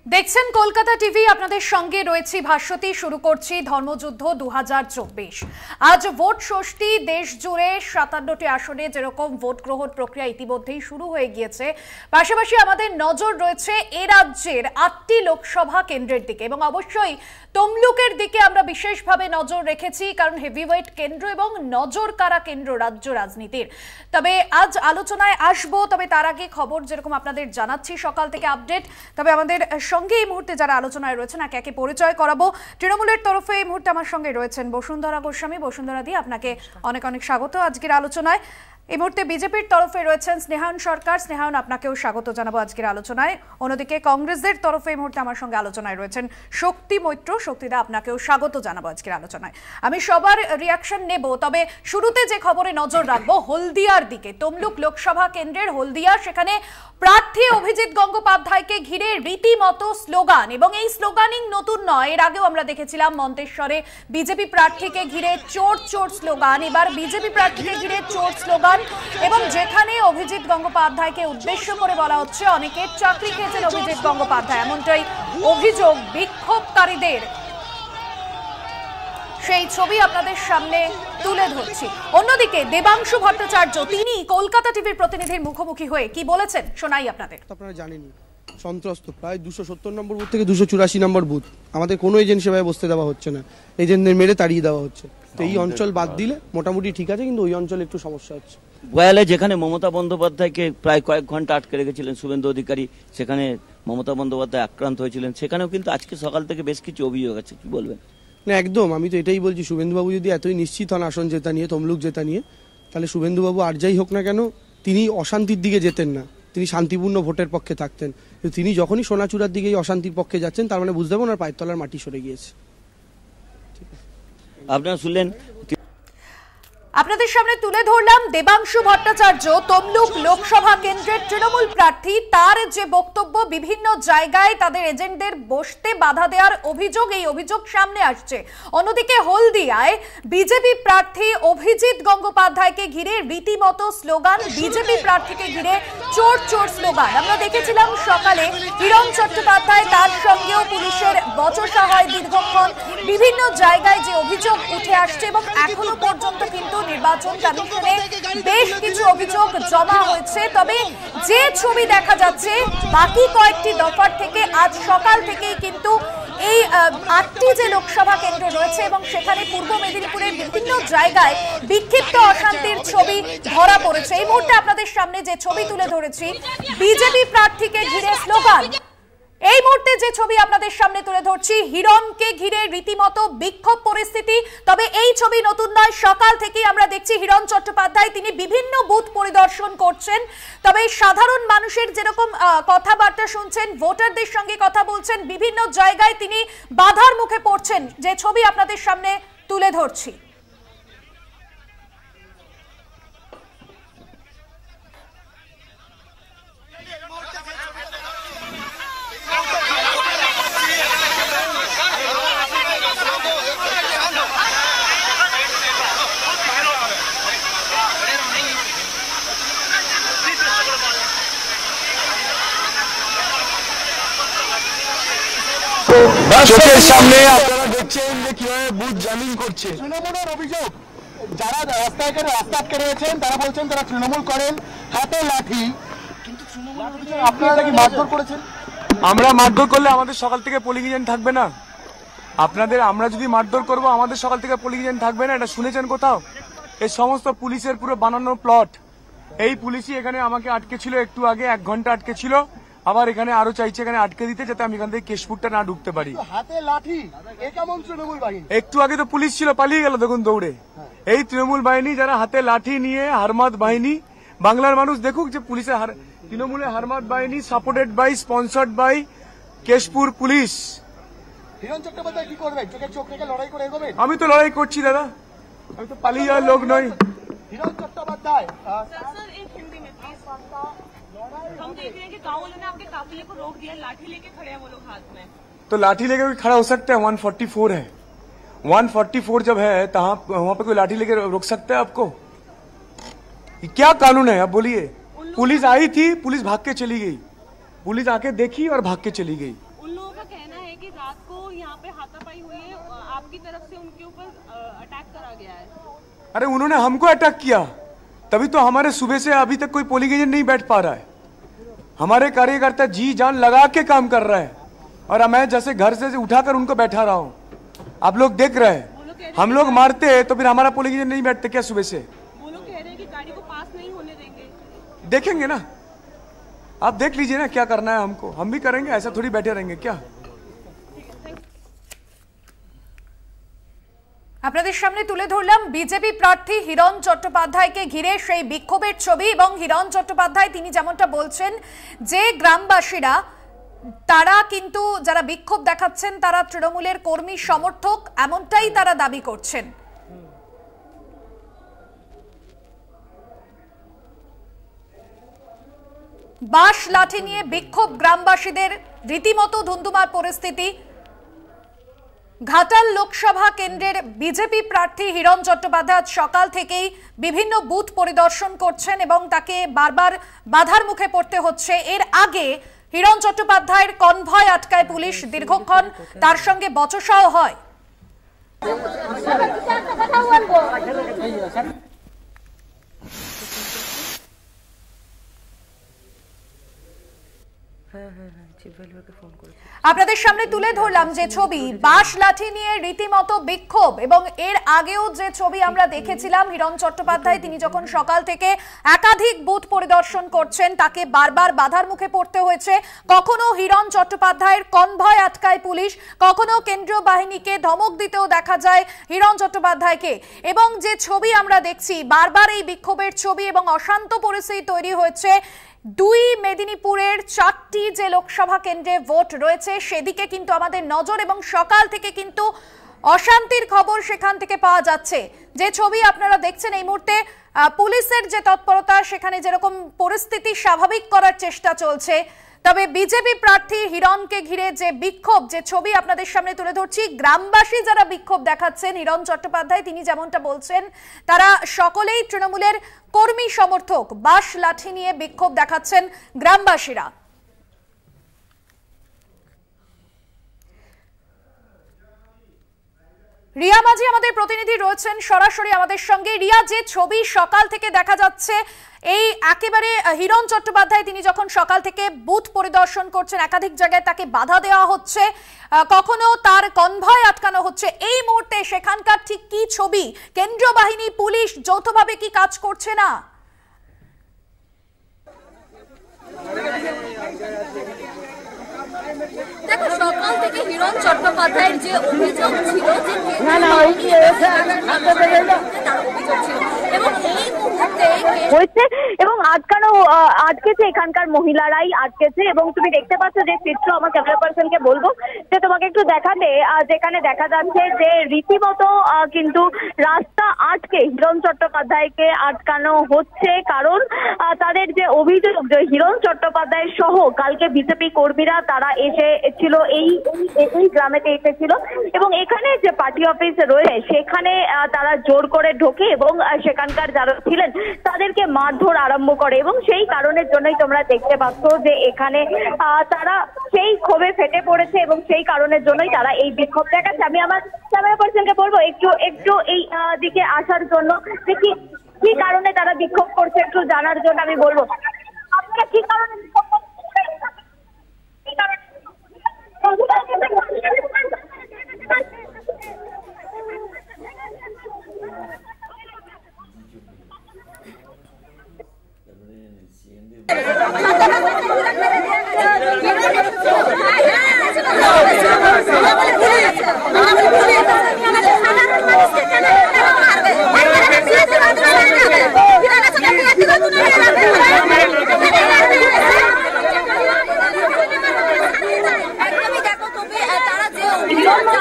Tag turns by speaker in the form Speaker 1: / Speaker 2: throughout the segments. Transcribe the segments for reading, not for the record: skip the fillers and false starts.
Speaker 1: দেখছেন কলকাতা টিভি, আপনাদের সঙ্গে রয়েছি ভাস্বতী। শুরু করছি ধর্মযুদ্ধ 2024। আজ ভোট ষষ্ঠী। দেশ জুড়ে 57টি আসনে যেরকম ভোট গ্রহণ প্রক্রিয়া ইতিমধ্যেই শুরু হয়ে গিয়েছে, পাশাপাশি আমাদের নজর রয়েছে এ রাজ্যের 8টি লোকসভা কেন্দ্রের দিকে এবং অবশ্যই তমলুকের দিকে আমরা বিশেষভাবে নজর রেখেছি, কারণ হেভিওয়েট কেন্দ্র এবং নজর কারা কেন্দ্র রাজ্য রাজনীতির। তবে আজ আলোচনায় আসবো, তবে তার আগে খবর যেরকম আপনাদের জানাচ্ছি সকাল থেকে আপডেট। তবে আমাদের সঙ্গে এই মুহূর্তে যারা আলোচনায় রয়েছেন একে একে পরিচয় করাবো। তৃণমূলের তরফে এই মুহূর্তে আমার সঙ্গে রয়েছেন বসুন্ধরা গোস্বামী। বসুন্ধরা দি, আপনাকে অনেক অনেক স্বাগত আজকের আলোচনায়। এই মুহূর্তে বিজেপির তরফে রয়েছেন স্নেহায়ন সরকার। স্নেহায়ন, আপনাকেও স্বাগত জানাবো আজকের আলোচনায়। অন্যদিকে কংগ্রেসের তরফে এই মুহূর্তে আমার সঙ্গে আলোচনায় রয়েছেন শক্তি মৈত্র। শক্তিদা, আপনাকেও স্বাগত জানাবো আজকের আলোচনায়। আমি সবার রিয়াকশন নেব, তবে শুরুতে যে খবরে নজর রাখবো হলদিয়ার দিকে। তমলুক লোকসভা কেন্দ্রের হলদিয়া, সেখানে প্রার্থী অভিজিৎ গঙ্গোপাধ্যায়কে ঘিরে রীতিমতো স্লোগান, এবং এই স্লোগানিং নতুন নয়, এর আগেও আমরা দেখেছিলাম মন্তেশ্বরে বিজেপি প্রার্থীকে ঘিরে চোর চোর স্লোগান। এবার বিজেপি প্রার্থীকে ঘিরে চোর স্লোগান, এবং যেখানে অভিজিৎ গঙ্গোপাধ্যায়কে উদ্দেশ্য করে বলা হচ্ছে অনেকে চাকরি খেয়েছেন অভিজিৎ গঙ্গোপাধ্যায়, এমনটাই অভিযোগ বিক্ষোভকারীদের। সেই ছবি আপনাদের সামনে তুলে ধরছি। অন্যদিকে দেবাংশু ভট্টাচার্য, তিনি কলকাতা টিভির প্রতিনিধির মুখোমুখি হয়ে কি বলেছেন শোনাই আপনাদের।
Speaker 2: আপনারা জানেনই সন্ত্রস্ত প্রায় 270 নম্বর বুথ থেকে 284 নম্বর বুথ আমাদের কোনো এজেন্ট সেভাবে বসতে দেওয়া হচ্ছে না, এজেন্টদের মেরে তাড়িয়ে দেওয়া হচ্ছে। তো এই অঞ্চল বাদ দিলে মোটামুটি ঠিক আছে, কিন্তু ওই অঞ্চলে একটু সমস্যা হচ্ছে।
Speaker 3: গোয়ালে যেখানে মমতা বন্দ্যোপাধ্যায়কে প্রায় কয়েক ঘন্টা আটকে রেখেছিলেন শুভেন্দু অধিকারী, সেখানে মমতা বন্দ্যোপাধ্যায় আক্রান্ত হয়েছিলেন, সেখানেও কিন্তু আজকে সকাল থেকে বেশ কিছু অভিযোগ আছে, কি বলবেন?
Speaker 2: না, একদম, আমি তো এটাই বলছি, শুভেন্দুবাবু যদি এতই নিশ্চিত হন আসন জেতা নিয়ে, তমলুক জেতা নিয়ে, তাহলে শুভেন্দুবাবু আর যাই হোক না কেন তিনি অশান্তির দিকে যেতেন না, তিনি শান্তিপূর্ণ ভোটের পক্ষে থাকতেন। তিনি যখনই সোনাচূড়ার দিকে অশান্তির পক্ষে যাচ্ছেন, তার মানে বুঝতে পারবেন ওনার পায়ের তলার মাটি সরে গিয়েছে।
Speaker 3: আপনারা শুনলেন,
Speaker 1: আপনাদের সামনে তুলে ধরলাম দেবাংশু ভট্টাচার্য, তমলুক লোকসভা কেন্দ্রের তৃণমূল প্রার্থী। তার যে বক্তব্য, বিভিন্ন জায়গায় তাদের এজেন্টদের বসতে বাধা দেওয়ার অভিযোগ, এই অভিযোগ সামনে আসছে। অন্যদিকে হলদিয়ায় বিজেপি প্রার্থী অভিজিৎ গঙ্গোপাধ্যায়কে ঘিরে রীতিমতো স্লোগান, বিজেপি প্রার্থীকে ঘিরে চোর চোর স্লোগান। আমরা দেখেছিলাম সকালে হিরণ চট্টোপাধ্যায়, তার সঙ্গেও পুলিশের বচসা হয় দীর্ঘক্ষণ। বিভিন্ন জায়গায় যে অভিযোগ উঠে আসছে, এবং এখনো পর্যন্ত কিন্তু নির্বাচন কমিশনে বেশ কিছু অভিযোগ জমা হয়েছে। তবে যে ছবি দেখা যাচ্ছে বাকি কয়েকটি দফার থেকে, আজ সকাল থেকেই কিন্তু এই 8টি যে লোকসভা কেন্দ্র রয়েছে এবং সেখানে পূর্ব মেদিনীপুরের বিভিন্ন জায়গায় বিক্ষিপ্ত অশান্তির ছবি ধরা পড়েছে। এই মুহূর্তে আপনাদের সামনে যে ছবি তুলে ধরেছি, বিজেপি প্রার্থীকে ঘিরে স্লোগান। এই মুহূর্তে যে ছবি আপনাদের সামনে তুলে ধরছি, হিরণকে ঘিরে রীতিমতো বিক্ষোভ পরিস্থিতি। তবে এই ছবি নতুন নয়, সকাল থেকেই আমরা দেখছি হিরণ চট্টোপাধ্যায় তিনি বিভিন্ন বুথ পরিদর্শন করছেন। তবে সাধারণ মানুষের যেরকম কথাবার্তা শুনছেন, ভোটারদের সঙ্গে কথা বলছেন, বিভিন্ন জায়গায় তিনি বাধার মুখে পড়ছেন, যে ছবি আপনাদের সামনে তুলে ধরছি।
Speaker 4: চোখের সামনে আপনারা দেখছেন যে কিভাবে বুথ জামিন করছে। তৃণমূলের অভিযোগ, যারা রাস্তায় রাস্তা আটকে রয়েছেন তারা বলছেন তারা তৃণমূল করেন, হাতে লাঠি। কিন্তু আপনারা কি মারধর করেছেন? আমরা মারধর করলে আমাদের সকাল থেকে পোলিং এজেন্ট থাকবে না? আমরা যদি মারধর করবো আমাদের সকাল থেকে পোলিং এজেন্ট থাকবে না? এটা শুনেছেন কোথাও? এই সমস্ত পুলিশের পুরো বানানো প্লট। এই পুলিশই এখানে আমাকে আটকে ছিল একটু আগে, 1 ঘন্টা আটকে ছিল, আবার এখানে আরো চাইছে এখানে আটকে দিতে, যাতে আমি এখান থেকে কেশপুরটা না ঢুকতে পারি। হাতে লাঠি, এ কেমন তৃণমূল বাহিনী? একটু আগে তো পুলিশ ছিল, পালিয়ে গেল দেখুন দৌড়ে। এই তৃণমূল বাহিনী, যারা হাতে লাঠি নিয়ে হারমাদ বাহিনী। বাংলার মানুষ দেখুক যে পুলিশের, তৃণমূলের হারমাদ বাহিনী supported by, sponsored by Keshpur police. Hiran Chattopadhyay কি করবে? চোখে চোখ রেখে লড়াই করে এগোবে? আমি তো লড়াই করছি দাদা, আমি তো পালিয়ে যাওয়ার লোক নই। হিরণ চট্টোপাধ্যায়, हम देख रहे हैं कि गांव वालों ने आपके काफिले को रोक दिया, लाठी लेके खड़े हैं वो लोग हाथ में। तो लाठी लेके भी खड़ा हो सकता है? 144 है, 144 जब है तो वहां पे कोई लाठी लेके रोक सकता है आपको? ये क्या कानून है आप बोलिए? पुलिस आई थी, पुलिस भाग के चली गई, पुलिस आके देखी और भाग के चली गई।
Speaker 5: कि रात को यहाँ पे हाथापाई हुई है, आपकी तरफ से उनके ऊपर अटैक करा गया है।
Speaker 6: अरे उन्होंने हमको अटैक किया, तभी तो हमारे सुबह से अभी तक कोई पोलिंग एजेंट नहीं बैठ पा रहा है। हमारे कार्यकर्ता जी जान लगा के काम कर रहे हैं और मैं जैसे घर से उठाकर उनको बैठा रहा हूँ। आप लोग देख रहे हैं, हम लोग मारते हैं तो फिर हमारा पोलिंग एजेंट नहीं बैठते क्या सुबह से?
Speaker 5: वो लोग कह रहे हैं कि गाड़ी को पास नहीं होने देंगे।
Speaker 6: देखेंगे ना, आप देख लीजिए ना क्या करना है हमको, हम भी करेंगे, ऐसा थोड़ी बैठे रहेंगे क्या।
Speaker 1: আপনাদের সামনে তুলে ধরলাম বিজেপি প্রার্থী হিরণ চট্টোপাধ্যায়কে ঘিরে সেই বিক্ষোভের ছবি এবং হিরণ চট্টোপাধ্যায় তিনি যেমনটা বলছেন যে গ্রামবাসীরা তারা কিন্তু যারা বিক্ষোভ দেখাচ্ছেন তারা তৃণমূলের কর্মী সমর্থক এমনটাই তারা দাবি করছেন। বাঁশ লাঠি নিয়ে বিক্ষোভ গ্রামবাসীদের রীতিমতো ধুন্ধুমার পরিস্থিতি। ঘাটাল লোকসভা কেন্দ্রের বিজেপি প্রার্থী হিরণ চট্টোপাধ্যায় সকাল থেকেই বিভিন্ন বুথ পরিদর্শন করছেন এবং তাকে বারবার বাধার মুখে পড়তে হচ্ছে। এর আগে হিরণ চট্টোপাধ্যায়ের কনভয় আটকায় পুলিশ, দীর্ঘক্ষণ তার সঙ্গে বচসাও হয়। আপনাদের সামনে তুলে ধরলাম যে ছবি, বাঁশ লাঠি নিয়ে রীতিমতো বিক্ষোভ এবং এর আগেও যে ছবি আমরা দেখেছিলাম হিরণ চট্টোপাধ্যায় তিনি যখন সকাল থেকে একাধিক বুথ পরিদর্শন করছেন তাকে বারবার বাধার মুখে পড়তে হয়েছে। কখনো হিরণ চট্টোপাধ্যায়ের কনভয় আটকায় পুলিশ, কখনো কেন্দ্রীয় বাহিনীকে ধমক দিতেও দেখা যায় হিরণ চট্টোপাধ্যায়কে। এবং যে ছবি আমরা দেখছি বারবার এই বিক্ষোভের ছবি এবং অশান্ত পরিস্থিতি তৈরি হয়েছে। দুই মেদিনীপুরের 4টি যে লোকসভা কেন্দ্রে ভোট রয়েছে সেদিকে কিন্তু আমাদের নজর এবং সকাল থেকে কিন্তু অশান্তির খবর সেখান থেকে পাওয়া যাচ্ছে। যে ছবি আপনারা দেখছেন এই মুহূর্তে পুলিশের যে তৎপরতা, সেখানে যেরকম পরিস্থিতি স্বাভাবিক করার চেষ্টা চলছে, তবে বিজেপি প্রার্থী হিরণকে ঘিরে যে বিক্ষোভ, যে ছবি আপনাদের সামনে তুলে ধরছি, গ্রামবাসী যারা বিক্ষোভ দেখাচ্ছেন হিরণ চট্টোপাধ্যায় তিনি যেমনটা বলছেন তারা সকলেই তৃণমূলের কর্মী সমর্থক। বাঁশ লাঠি নিয়ে বিক্ষোভ দেখাচ্ছেন গ্রামবাসীরা। রিয়া মাঝি আমাদের প্রতিনিধি রয়েছেন সরাসরি আমাদের সঙ্গে। রিয়া, যে ছবি সকাল থেকে দেখা যাচ্ছে এই একেবারে হিরণ চট্টোপাধ্যায় তিনি যখন সকাল থেকে বুথ পরিদর্শন করছেন একাধিক জায়গায় তাকে বাধা দেওয়া হচ্ছে, কখনো তার কনভয় আটকানো হচ্ছে, এই মুহূর্তে সেখানকার ঠিক কি ছবি? কেন্দ্রীয় বাহিনী পুলিশ যৌথভাবে কি কাজ করছে না?
Speaker 7: দেখো, সকাল থেকে হিরণ চট্টোপাধ্যায়ের যে অভিযোগ ছিল যে এবং এই মুহূর্তে হয়েছে এবং আটকেছে এখানকার মহিলারাই আটকেছে। এবং তুমি দেখতে পাচ্ছ যে চিত্র, আমার ক্যামেরা পার্সনকে বলবো যে তোমাকে একটু দেখাতে, যেখানে দেখা যাচ্ছে যে রীতিমতো কিন্তু রাস্তা আটকে হিরণ চট্টোপাধ্যায়কে আটকানো হচ্ছে। কারণ তাদের যে অভিযোগ যে হিরণ চট্টোপাধ্যায় সহ কালকে বিজেপি কর্মীরা তারা এসেছিল এই গ্রামেতে এসেছিল এবং এখানে যে পার্টি অফিস রয়েছে সেখানে তারা জোর করে ঢোকে এবং সেখানকার যারা ছিলেন তাদেরকে মারধর আরম্ভ করে এবং সেই কারণের জন্যই তোমরা দেখতে পাচ্ছ যে এখানে তারা সেই ক্ষোভে ফেটে পড়েছে এবং সেই কারণের জন্যই তারা এই বিক্ষোভ দেখাচ্ছে। আমি আমার ক্যামেরা পার্সনকে বলবো একটু এই দিকে আসার জন্য, যে কি কারণে তারা বিক্ষোভ করছে একটু জানার জন্য আমি বলবো। আপনারা কি কারণে বিক্ষোভ করছেন?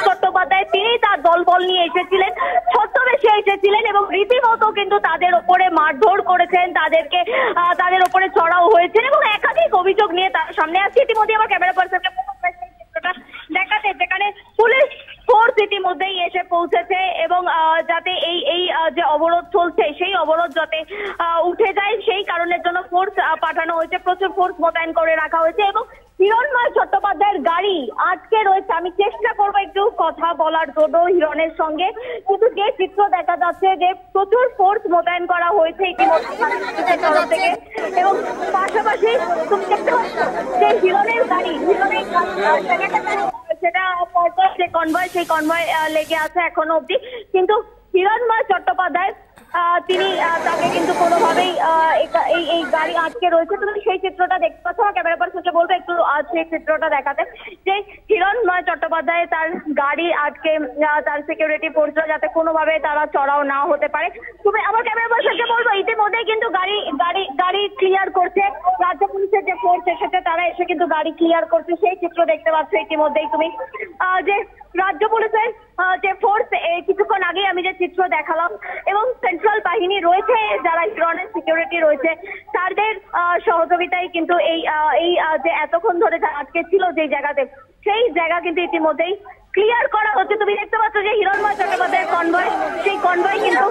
Speaker 7: চট্টোপাধ্যায় তিনি তার দলবল নিয়ে এসেছিলেন, ছদ্মবেশে এসেছিলেন এবং রীতিমতো কিন্তু তাদের ওপরে মারধর করেছেন, তাদের ওপরে চড়াও হয়েছেন এবং একাধিক অভিযোগ নিয়ে তার সামনে আসছে। ইতিমধ্যে আমার ক্যামেরা পার্সনকে দেখাতে, যেখানে পুলিশ ফোর্স ইতিমধ্যেই এসে পৌঁছেছে এবং যাতে এই যে অবরোধ চলছে সেই অবরোধ যাতে উঠে যায় সেই কারণের জন্য ফোর্স পাঠানো হয়েছে, প্রচুর ফোর্স মোতায়েন করে রাখা হয়েছে এবং হিরণময় চট্টোপাধ্যায়ের গাড়ি আটকে রয়েছে। আমি চেষ্টা করবো একটু কথা বলার জন্য হিরণের সঙ্গে, কিন্তু যে চিত্র দেখা যাচ্ছে যে প্রচুর ফোর্স মোতায়েন করা হয়েছে ইতিমধ্যে তরফ থেকে, এবং পাশাপাশি তুমি দেখতে পাচ্ছ যে হিরণের গাড়ি সেটা পরপর যে কনভয় সেই কনভয় লেগে আছে এখনো অব্দি, কিন্তু হিরণময় চট্টোপাধ্যায় তিনি তাকে কিন্তু কোনোভাবেই এই গাড়ি আটকে রয়েছে। তুমি সেই চিত্রটা দেখতে পাচ্ছ, ক্যামেরা পার্সনকে বলবো একটু সেই চিত্রটা দেখাতে, যে হিরণময় চট্টোপাধ্যায় তার গাড়ি আটকে তার সিকিউরিটি ফোর্সরা যাতে কোনোভাবে তারা চড়াও না হতে পারে। তুমি আমার ক্যামেরা পার্সনকে বলবো ইতিমধ্যেই কিন্তু গাড়ি ক্লিয়ার করছে, রাজ্য পুলিশের যে ফোর্স এসেছে তারা এসে কিন্তু গাড়ি ক্লিয়ার করছে, সেই চিত্র দেখতে পাচ্ছ ইতিমধ্যেই তুমি। যে রাজ্য পুলিশের যে ফোর্স কিছুক্ষণ আগে আমি যে চিত্র দেখালাম, এবং সেন্ট্রাল বাহিনী রয়েছে যারা হিরণের সিকিউরিটি রয়েছে তাদের সহযোগিতায় কিন্তু এই যে এতক্ষণ ধরে আটকে ছিল যে জায়গাতে, সেই জায়গা কিন্তু ইতিমধ্যেই ক্লিয়ার করা হচ্ছে। তুমি দেখতে পাচ্ছ যে হিরণময় চট্টোপাধ্যায়ের কনভয়, সেই কনভয় কিন্তু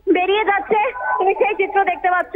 Speaker 7: বেরিয়ে যাচ্ছে, তুমি সেই চিত্র দেখতে পাচ্ছ।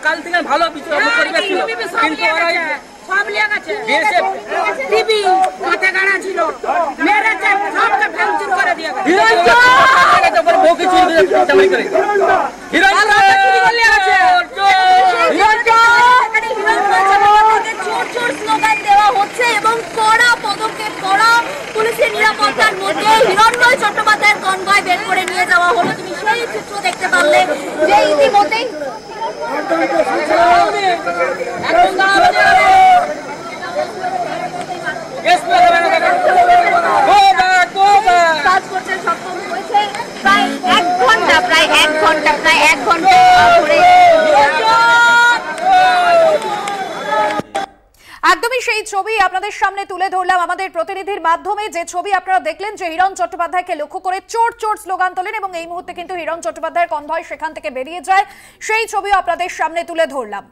Speaker 8: কাল থেকে ভালো পরিবেশ ছিল, কিন্তু সব লেগেছে টিভি মাথা গাড়া ছিল, মেরেছে সবকে ভাঙচুর করে দিয়ে স্লোগান দেওয়া হচ্ছে এবং কড়া পদক্ষেপ করা পুলিশের নিরাপত্তার মধ্যে হিরণময় চট্টোপাধ্যায়ের কনভয় বের করে নিয়ে যাওয়া হলো। তুমি সেই চিত্র দেখতে পারলে যে ইতিমধ্যেই কাজ করতে সক্ষম হয়েছে প্রায় এক ঘন্টা ধরে।
Speaker 1: একদমই সেই ছবি আপনাদের সামনে তুলে ধরলাম আমাদের প্রতিনিধির মাধ্যমে, যে ছবি আপনারা দেখলেন যে হিরণ চট্টোপাধ্যায়কে লক্ষ্য করে চোর চোর স্লোগান তোলেন এবং এই মুহূর্তে কিন্তু হিরণ চট্টোপাধ্যায়ের কনভয় সেখান থেকে বেরিয়ে যায়, সেই ছবিও আপনাদের সামনে তুলে ধরলাম।